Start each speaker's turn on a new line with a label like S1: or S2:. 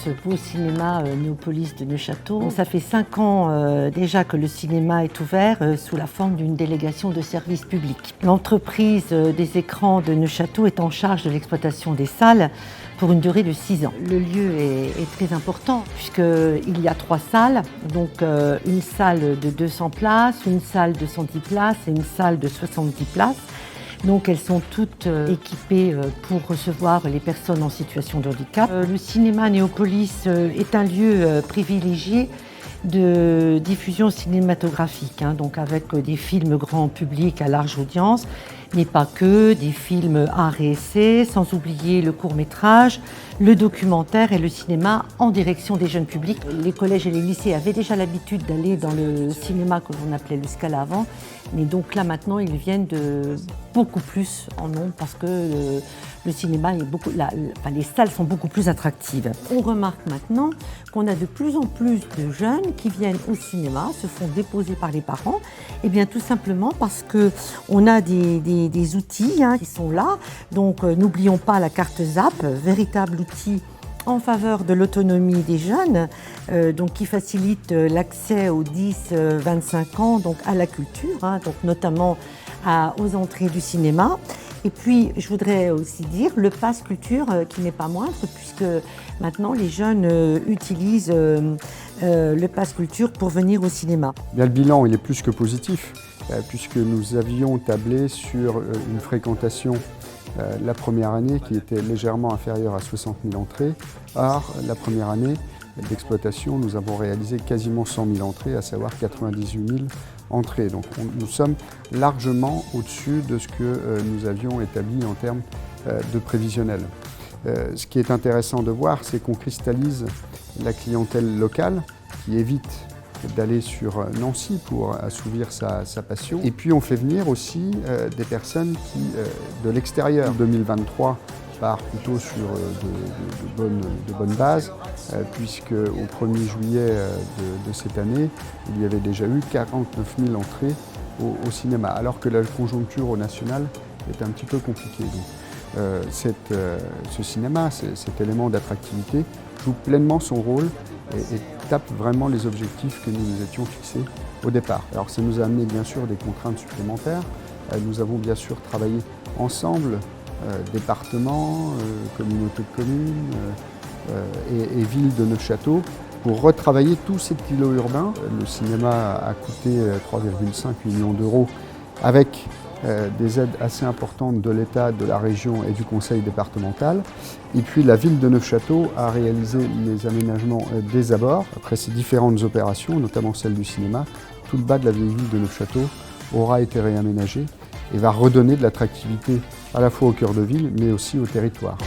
S1: ce beau cinéma Néopolis de Neufchâteau. Ça fait 5 ans déjà que le cinéma est ouvert sous la forme d'une délégation de service public. L'entreprise des écrans de Neufchâteau est en charge de l'exploitation des salles pour une durée de 6 ans. Le lieu est très important puisqu'il y a 3 salles, donc une salle de 200 places, une salle de 110 places et une salle de 70 places. Donc elles sont toutes équipées pour recevoir les personnes en situation de handicap. Le cinéma Néopolis est un lieu privilégié de diffusion cinématographique, donc avec des films grand public à large audience, mais pas que, des films art et essai, sans oublier le court-métrage, le documentaire et le cinéma en direction des jeunes publics. Les collèges et les lycées avaient déjà l'habitude d'aller dans le cinéma que l'on appelait le Scala avant, mais donc là maintenant ils viennent de beaucoup plus en nombre parce que le cinéma est les salles sont beaucoup plus attractives. On remarque maintenant qu'on a de plus en plus de jeunes qui viennent au cinéma, se font déposer par les parents, et bien tout simplement parce qu'on a des outils qui sont là. Donc n'oublions pas la carte ZAP, véritable outil en faveur de l'autonomie des jeunes, donc qui facilite l'accès aux 10-25 ans donc à la culture, donc notamment aux entrées du cinéma. Et puis, je voudrais aussi dire le pass culture qui n'est pas moindre, puisque maintenant les jeunes utilisent le pass culture pour venir au cinéma.
S2: Bien, le bilan il est plus que positif, puisque nous avions tablé sur une fréquentation la première année qui était légèrement inférieure à 60 000 entrées. Or, la première année d'exploitation, nous avons réalisé quasiment 100 000 entrées, à savoir 98 000 entrées. Donc nous sommes largement au-dessus de ce que nous avions établi en termes de prévisionnel. Ce qui est intéressant de voir, c'est qu'on cristallise la clientèle locale qui évite d'aller sur Nancy pour assouvir sa passion. Et puis on fait venir aussi des personnes de l'extérieur. 2023 part plutôt sur de bonnes bases, puisque au 1er juillet de cette année, il y avait déjà eu 49 000 entrées au cinéma, alors que la conjoncture au national est un petit peu compliquée. Donc, ce cinéma, cet élément d'attractivité, joue pleinement son rôle et tape vraiment les objectifs que nous nous étions fixés au départ. Alors ça nous a amené bien sûr des contraintes supplémentaires. Nous avons bien sûr travaillé ensemble, départements, communautés de communes et villes de Neufchâteau, pour retravailler tous ces îlots urbains. Le cinéma a coûté 3,5 millions d'euros avec des aides assez importantes de l'État, de la région et du conseil départemental. Et puis la ville de Neufchâteau a réalisé les aménagements des abords. Après ces différentes opérations, notamment celle du cinéma, tout le bas de la vieille ville de Neufchâteau aura été réaménagé et va redonner de l'attractivité à la fois au cœur de ville mais aussi au territoire.